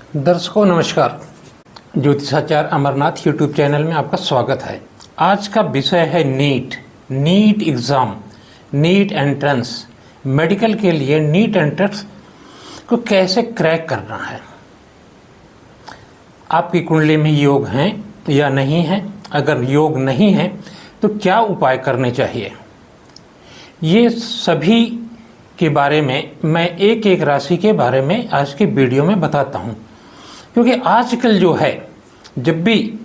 दर्शकों नमस्कार। ज्योतिषाचार Amarnath YouTube channel में आपका स्वागत है। आज का विषय है NEET exam, NEET entrance. Medical के लिए नीट एंट्रेंस को कैसे क्रैक करना है। आपकी कुंडली में योग हैं या नहीं है? अगर योग नहीं है तो क्या उपाय करने चाहिए, ये सभी के बारे में मैं एक एक राशि के बारे में आज के वीडियो में बताता हूँ। क्योंकि आजकल जो है, जब भी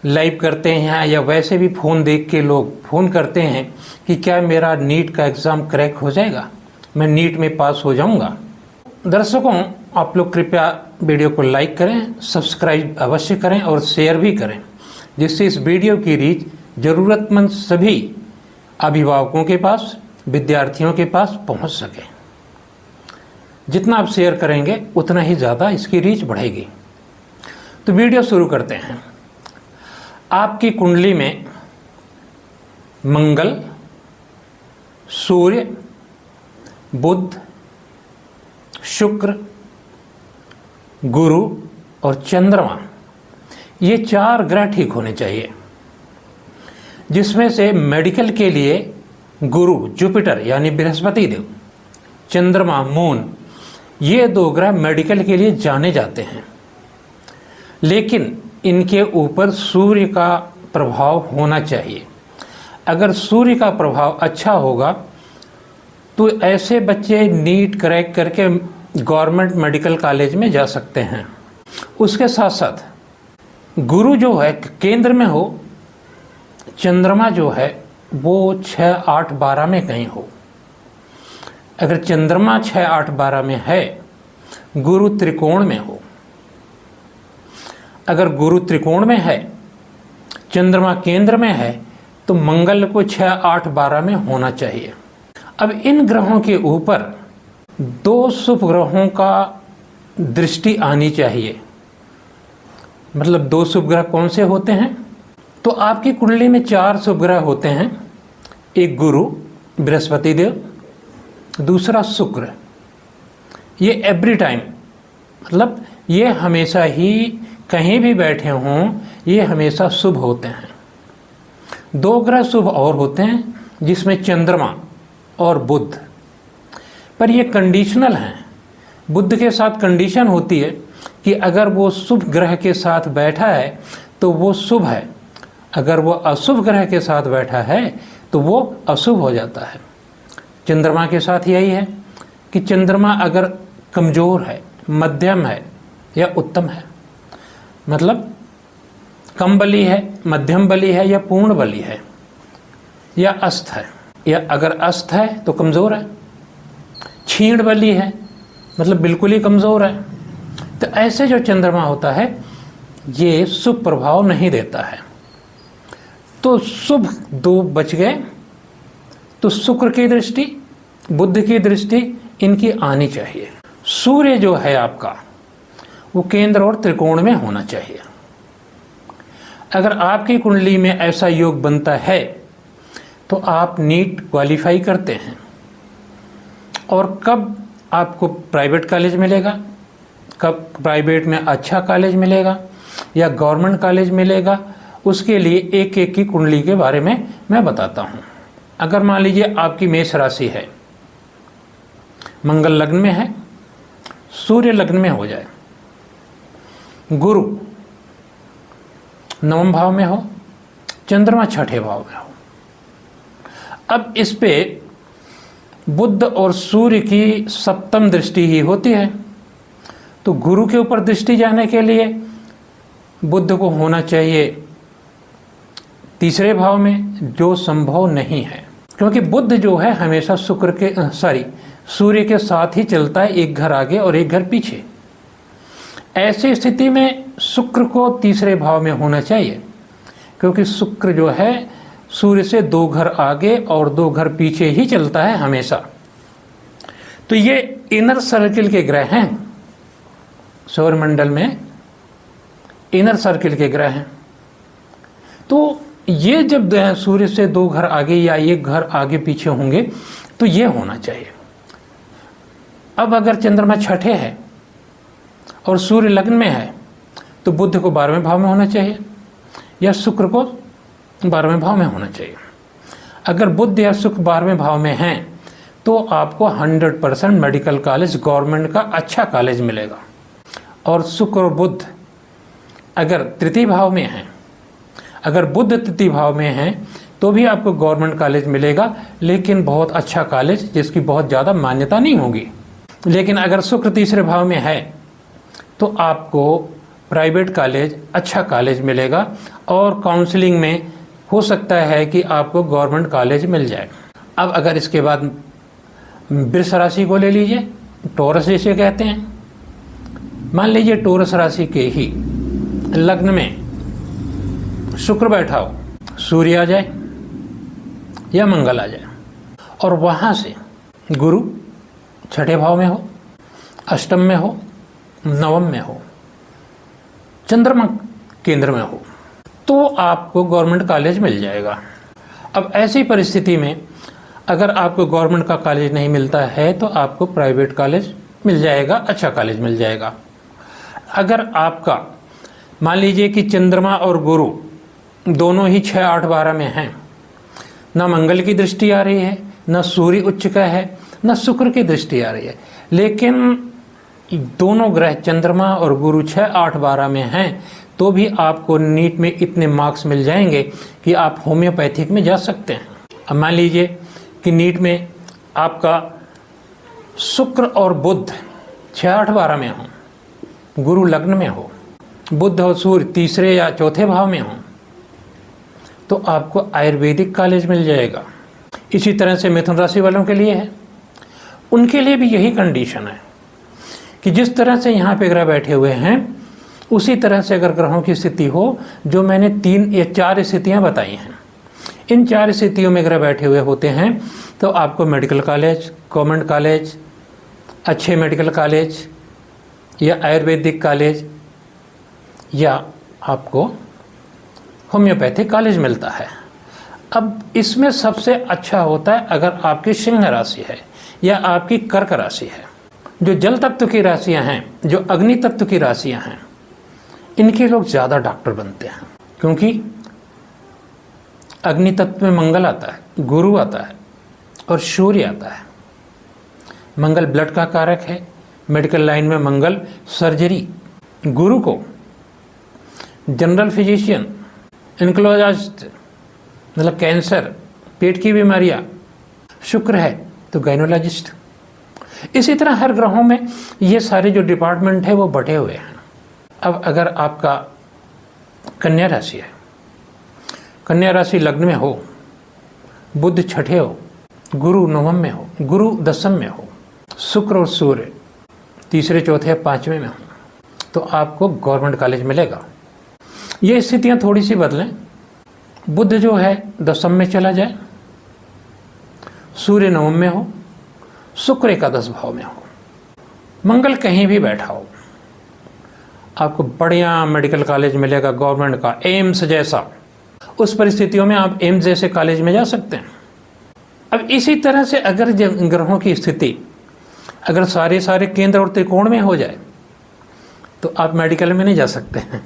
लाइव करते हैं या वैसे भी फ़ोन देख के लोग फ़ोन करते हैं कि क्या मेरा नीट का एग्ज़ाम क्रैक हो जाएगा, मैं नीट में पास हो जाऊंगा। दर्शकों, आप लोग कृपया वीडियो को लाइक करें, सब्सक्राइब अवश्य करें और शेयर भी करें, जिससे इस वीडियो की रीच ज़रूरतमंद सभी अभिभावकों के पास, विद्यार्थियों के पास पहुंच सके। जितना आप शेयर करेंगे उतना ही ज़्यादा इसकी रीच बढ़ेगी। तो वीडियो शुरू करते हैं। आपकी कुंडली में मंगल, सूर्य, बुध, शुक्र, गुरु और चंद्रमा, ये 4 ग्रह ठीक होने चाहिए। जिसमें से मेडिकल के लिए गुरु जुपिटर यानी बृहस्पति देव, चंद्रमा मून, ये 2 ग्रह मेडिकल के लिए जाने जाते हैं। लेकिन इनके ऊपर सूर्य का प्रभाव होना चाहिए। अगर सूर्य का प्रभाव अच्छा होगा तो ऐसे बच्चे नीट क्रैक करके गवर्नमेंट मेडिकल कॉलेज में जा सकते हैं। उसके साथ साथ गुरु जो है केंद्र में हो, चंद्रमा जो है वो 6, 8, 12 में कहीं हो। अगर चंद्रमा 6, 8, 12 में है, गुरु त्रिकोण में हो। अगर गुरु त्रिकोण में है, चंद्रमा केंद्र में है, तो मंगल को 6, 8, 12 में होना चाहिए। अब इन ग्रहों के ऊपर 2 शुभ ग्रहों का दृष्टि आनी चाहिए। मतलब 2 शुभ ग्रह कौन से होते हैं? तो आपकी कुंडली में 4 शुभ ग्रह होते हैं। एक गुरु बृहस्पति देव, दूसरा शुक्र। ये एवरी टाइम, मतलब ये हमेशा ही कहीं भी बैठे हों, ये हमेशा शुभ होते हैं। 2 ग्रह शुभ और होते हैं, जिसमें चंद्रमा और बुध। पर ये कंडीशनल हैं। बुध के साथ कंडीशन होती है कि अगर वो शुभ ग्रह के साथ बैठा है तो वो शुभ है, अगर वो अशुभ ग्रह के साथ बैठा है तो वो अशुभ हो जाता है। चंद्रमा के साथ यही है कि चंद्रमा अगर कमज़ोर है, मध्यम है या उत्तम है, मतलब कम बली है, मध्यम बली है या पूर्ण बली है या अस्त है, या अगर अस्त है तो कमज़ोर है, क्षीण बली है मतलब बिल्कुल ही कमज़ोर है। तो ऐसे जो चंद्रमा होता है ये शुभ प्रभाव नहीं देता है। तो शुभ 2 बच गए। तो शुक्र की दृष्टि, बुध की दृष्टि इनकी आनी चाहिए। सूर्य जो है आपका वो केंद्र और त्रिकोण में होना चाहिए। अगर आपकी कुंडली में ऐसा योग बनता है तो आप नीट क्वालिफाई करते हैं। और कब आपको प्राइवेट कॉलेज मिलेगा, कब प्राइवेट में अच्छा कॉलेज मिलेगा या गवर्नमेंट कॉलेज मिलेगा, उसके लिए एक एक की कुंडली के बारे में मैं बताता हूँ। अगर मान लीजिए आपकी मेष राशि है, मंगल लग्न में है, सूर्य लग्न में हो जाए, गुरु 9वें भाव में हो, चंद्रमा 6ठे भाव में हो। अब इस पे बुध और सूर्य की सप्तम दृष्टि ही होती है। तो गुरु के ऊपर दृष्टि जाने के लिए बुध को होना चाहिए 3रे भाव में, जो संभव नहीं है। क्योंकि बुध जो है हमेशा सूर्य के साथ ही चलता है, एक घर आगे और एक घर पीछे। ऐसी स्थिति में शुक्र को 3रे भाव में होना चाहिए, क्योंकि शुक्र जो है सूर्य से 2 घर आगे और 2 घर पीछे ही चलता है हमेशा। तो ये इनर सर्किल के ग्रह हैं, सौरमंडल में इनर सर्किल के ग्रह हैं। तो ये जब सूर्य से 2 घर आगे या 1 घर आगे पीछे होंगे तो ये होना चाहिए। अब अगर चंद्रमा 6ठे है और सूर्य लग्न में है तो बुध को 12वें भाव में होना चाहिए या शुक्र को 12वें भाव में होना चाहिए। अगर बुध या शुक्र 12वें भाव में हैं तो आपको 100% मेडिकल कॉलेज गवर्नमेंट का अच्छा कॉलेज मिलेगा। और शुक्र और बुध अगर तृतीय भाव में हैं, अगर बुध तृतीय भाव में हैं तो भी आपको गवर्नमेंट कॉलेज मिलेगा, लेकिन बहुत अच्छा कॉलेज जिसकी बहुत ज़्यादा मान्यता नहीं होगी। लेकिन अगर शुक्र तीसरे भाव में है तो आपको प्राइवेट कॉलेज, अच्छा कॉलेज मिलेगा और काउंसलिंग में हो सकता है कि आपको गवर्नमेंट कॉलेज मिल जाए। अब अगर इसके बाद वृष राशि को ले लीजिए, टॉरस जिसे कहते हैं। मान लीजिए टॉरस राशि के ही लग्न में शुक्र बैठा हो, सूर्य आ जाए या मंगल आ जाए और वहाँ से गुरु छठे भाव में हो, अष्टम में हो, नवम में हो, चंद्रमा केंद्र में हो, तो आपको गवर्नमेंट कॉलेज मिल जाएगा। अब ऐसी परिस्थिति में अगर आपको गवर्नमेंट का कॉलेज नहीं मिलता है तो आपको प्राइवेट कॉलेज मिल जाएगा, अच्छा कॉलेज मिल जाएगा। अगर आपका मान लीजिए कि चंद्रमा और गुरु दोनों ही 6, 8, 12 में हैं, ना मंगल की दृष्टि आ रही है, ना सूर्य उच्च का है, ना शुक्र की दृष्टि आ रही है, लेकिन दोनों ग्रह चंद्रमा और गुरु 6, 8, 12 में हैं, तो भी आपको नीट में इतने मार्क्स मिल जाएंगे कि आप होम्योपैथिक में जा सकते हैं। अब मान लीजिए कि नीट में आपका शुक्र और बुध 6, 8, 12 में हो, गुरु लग्न में हो, बुध और सूर्य तीसरे या चौथे भाव में हो, तो आपको आयुर्वेदिक कॉलेज मिल जाएगा। इसी तरह से मिथुन राशि वालों के लिए है, उनके लिए भी यही कंडीशन है कि जिस तरह से यहाँ पे ग्रह बैठे हुए हैं उसी तरह से अगर ग्रहों की स्थिति हो, जो मैंने 3 या 4 स्थितियाँ बताई हैं, इन 4 स्थितियों में ग्रह बैठे हुए होते हैं तो आपको मेडिकल कॉलेज, गवर्नमेंट कॉलेज, अच्छे मेडिकल कॉलेज या आयुर्वेदिक कॉलेज या आपको होम्योपैथिक कॉलेज मिलता है। अब इसमें सबसे अच्छा होता है अगर आपकी सिंह राशि है या आपकी कर्क राशि है। जो जल तत्व की राशियां हैं, जो अग्नि तत्व की राशियां हैं, इनके लोग ज़्यादा डॉक्टर बनते हैं, क्योंकि अग्नि तत्व में मंगल आता है, गुरु आता है और सूर्य आता है। मंगल ब्लड का कारक है, मेडिकल लाइन में मंगल सर्जरी, गुरु को जनरल फिजिशियन, इनक्लोजास्ट मतलब कैंसर, पेट की बीमारियां, शुक्र है तो गायनोलॉजिस्ट। इसी तरह हर ग्रहों में ये सारे जो डिपार्टमेंट है वो बटे हुए हैं। अब अगर आपका कन्या राशि है, कन्या राशि लग्न में हो, बुध छठे हो, गुरु नवम में हो, गुरु दसम में हो, शुक्र और सूर्य तीसरे, चौथे, 5वें में हो, तो आपको गवर्नमेंट कॉलेज मिलेगा। ये स्थितियां थोड़ी सी बदलें, बुध जो है दसम में चला जाए, सूर्य नवम में हो, शुक्र एकादश भाव में हो, मंगल कहीं भी बैठा हो, आपको बढ़िया मेडिकल कॉलेज मिलेगा गवर्नमेंट का, एम्स जैसा। उस परिस्थितियों में आप एम्स जैसे कॉलेज में जा सकते हैं। अब इसी तरह से अगर ग्रहों की स्थिति अगर सारे केंद्र और त्रिकोण में हो जाए तो आप मेडिकल में नहीं जा सकते हैं,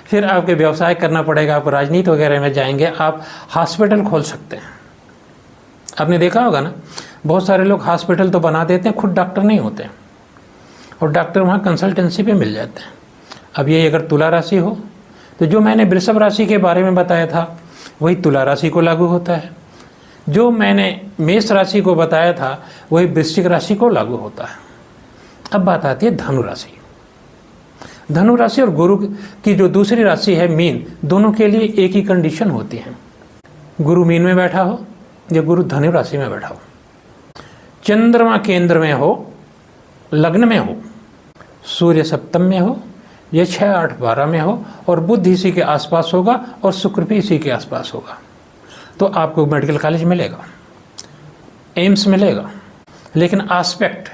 फिर आपके व्यवसाय करना पड़ेगा, आप राजनीति वगैरह में जाएंगे, आप हॉस्पिटल खोल सकते हैं। आपने देखा होगा ना, बहुत सारे लोग हॉस्पिटल तो बना देते हैं, खुद डॉक्टर नहीं होते और डॉक्टर वहाँ कंसल्टेंसी पे मिल जाते हैं। अब ये अगर तुला राशि हो तो जो मैंने वृषभ राशि के बारे में बताया था वही तुला राशि को लागू होता है, जो मैंने मेष राशि को बताया था वही वृश्चिक राशि को लागू होता है। अब बात आती है धनु राशि। धनु राशि और गुरु की जो दूसरी राशि है मीन, दोनों के लिए एक ही कंडीशन होती है, गुरु मीन में बैठा हो या गुरु धनु राशि में बैठा हो, चंद्रमा केंद्र में हो, लग्न में हो, सूर्य सप्तम में हो या 6, 8, 12 में हो और बुध इसी के आसपास होगा और शुक्र भी इसी के आसपास होगा, तो आपको मेडिकल कॉलेज मिलेगा, एम्स मिलेगा। लेकिन आस्पेक्ट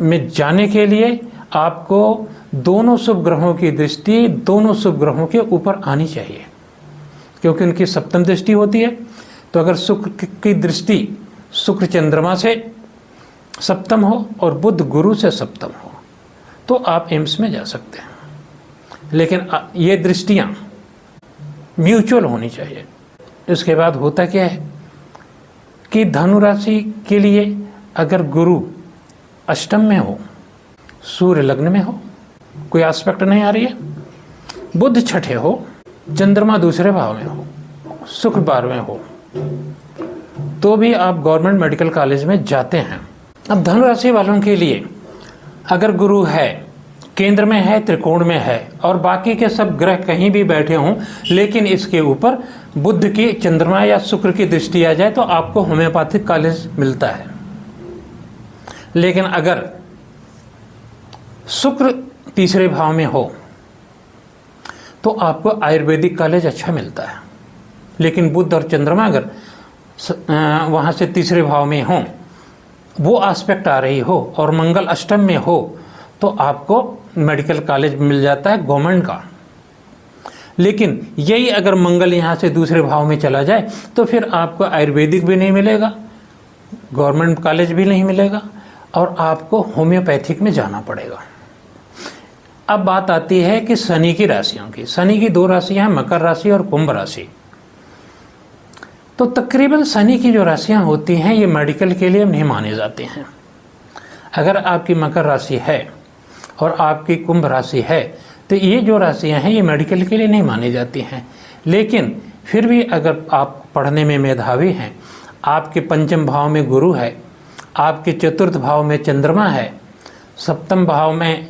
में जाने के लिए आपको दोनों शुभ ग्रहों की दृष्टि दोनों शुभ ग्रहों के ऊपर आनी चाहिए, क्योंकि उनकी सप्तम दृष्टि होती है। तो अगर शुक्र की दृष्टि शुक्र चंद्रमा से सप्तम हो और बुध गुरु से सप्तम हो तो आप एम्स में जा सकते हैं। लेकिन ये दृष्टियां म्यूचुअल होनी चाहिए। इसके बाद होता क्या है कि धनु राशि के लिए अगर गुरु अष्टम में हो, सूर्य लग्न में हो, कोई एस्पेक्ट नहीं आ रही है, बुध छठे हो, चंद्रमा दूसरे भाव में हो, शुक्र 12वें हो, तो भी आप गवर्नमेंट मेडिकल कॉलेज में जाते हैं। अब धनु राशि वालों के लिए अगर गुरु है, केंद्र में है, त्रिकोण में है और बाकी के सब ग्रह कहीं भी बैठे हों, लेकिन इसके ऊपर बुध की, चंद्रमा या शुक्र की दृष्टि आ जाए तो आपको होम्योपैथिक कॉलेज मिलता है। लेकिन अगर शुक्र तीसरे भाव में हो तो आपको आयुर्वेदिक कॉलेज अच्छा मिलता है। लेकिन बुध और चंद्रमा अगर वहाँ से तीसरे भाव में हो, वो एस्पेक्ट आ रही हो और मंगल अष्टम में हो, तो आपको मेडिकल कॉलेज मिल जाता है गवर्नमेंट का। लेकिन यही अगर मंगल यहाँ से दूसरे भाव में चला जाए तो फिर आपको आयुर्वेदिक भी नहीं मिलेगा, गवर्नमेंट कॉलेज भी नहीं मिलेगा और आपको होम्योपैथिक में जाना पड़ेगा। अब बात आती है कि शनि की राशियों की। शनि की 2 राशियां हैं, मकर राशि और कुंभ राशि। तो तकरीबन शनि की जो राशियां होती हैं ये मेडिकल के लिए नहीं माने जाते हैं। अगर आपकी मकर राशि है और आपकी कुंभ राशि है तो ये जो राशियां हैं ये मेडिकल के लिए नहीं मानी जाती हैं। लेकिन फिर भी अगर आप पढ़ने में मेधावी हैं, आपके पंचम भाव में गुरु है, आपके चतुर्थ भाव में चंद्रमा है, सप्तम भाव में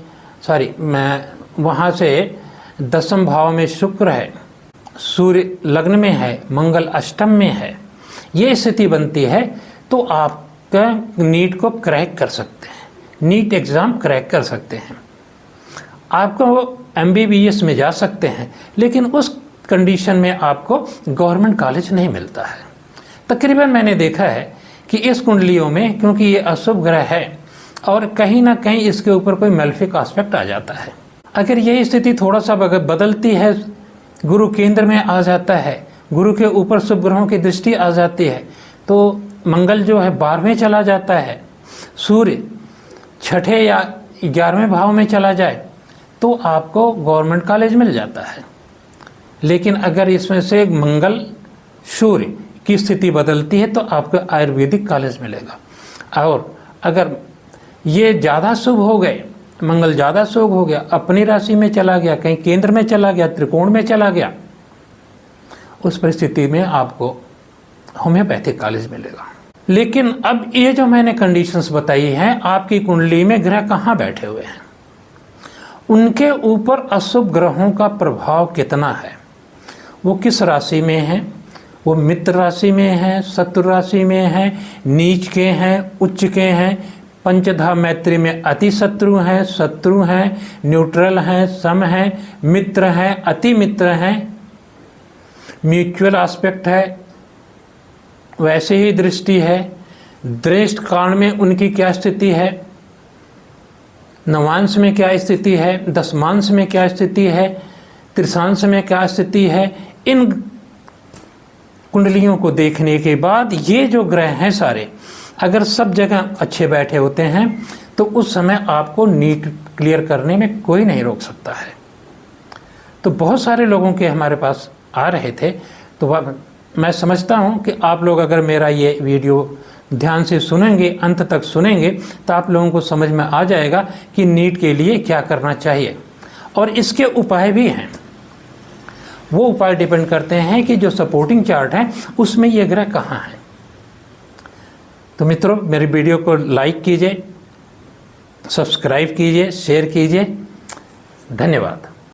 वहाँ से 10वें भाव में शुक्र है, सूर्य लग्न में है, मंगल अष्टम में है, ये स्थिति बनती है तो आपका नीट को क्रैक कर सकते हैं, नीट एग्ज़ाम क्रैक कर सकते हैं, आपको MBBS में जा सकते हैं। लेकिन उस कंडीशन में आपको गवर्नमेंट कॉलेज नहीं मिलता है। तकरीबन मैंने देखा है कि इस कुंडलियों में, क्योंकि ये अशुभ ग्रह है और कहीं ना कहीं इसके ऊपर कोई मेलेफिक एस्पेक्ट आ जाता है। अगर यही स्थिति थोड़ा सा बदलती है, गुरु केंद्र में आ जाता है, गुरु के ऊपर शुभ ग्रहों की दृष्टि आ जाती है, तो मंगल जो है 12वें चला जाता है, सूर्य छठे या 11वें भाव में चला जाए तो आपको गवर्नमेंट कॉलेज मिल जाता है। लेकिन अगर इसमें से मंगल सूर्य की स्थिति बदलती है तो आपको आयुर्वेदिक कॉलेज मिलेगा। और अगर ये ज़्यादा शुभ हो गए, मंगल ज़्यादा शुभ हो गया, अपनी राशि में चला गया, कहीं केंद्र में चला गया, त्रिकोण में चला गया, उस परिस्थिति में आपको होम्योपैथिक कॉलेज मिलेगा। लेकिन अब ये जो मैंने कंडीशंस बताई हैं, आपकी कुंडली में ग्रह कहाँ बैठे हुए हैं, उनके ऊपर अशुभ ग्रहों का प्रभाव कितना है, वो किस राशि में है, वो मित्र राशि में है, शत्रु राशि में है, नीच के हैं, उच्च के हैं, पंचधा मैत्री में अति शत्रु हैं, शत्रु हैं, न्यूट्रल हैं, सम हैं, मित्र हैं, अति मित्र हैं, म्यूचुअल एस्पेक्ट है, वैसे ही दृष्टि है, दृष्ट कांड में उनकी क्या स्थिति है, नवांश में क्या स्थिति है, दशमांश में क्या स्थिति है, त्रिशांश में क्या स्थिति है। इन कुंडलियों को देखने के बाद ये जो ग्रह हैं सारे अगर सब जगह अच्छे बैठे होते हैं तो उस समय आपको नीट क्लियर करने में कोई नहीं रोक सकता है। तो बहुत सारे लोगों के हमारे पास आ रहे थे, तो मैं समझता हूं कि आप लोग अगर मेरा ये वीडियो ध्यान से सुनेंगे, अंत तक सुनेंगे, तो आप लोगों को समझ में आ जाएगा कि नीट के लिए क्या करना चाहिए। और इसके उपाय भी हैं। वो उपाय डिपेंड करते हैं कि जो सपोर्टिंग चार्ट है उसमें ये ग्रह कहाँ है। तो मित्रों, मेरी वीडियो को लाइक कीजिए, सब्सक्राइब कीजिए, शेयर कीजिए। धन्यवाद।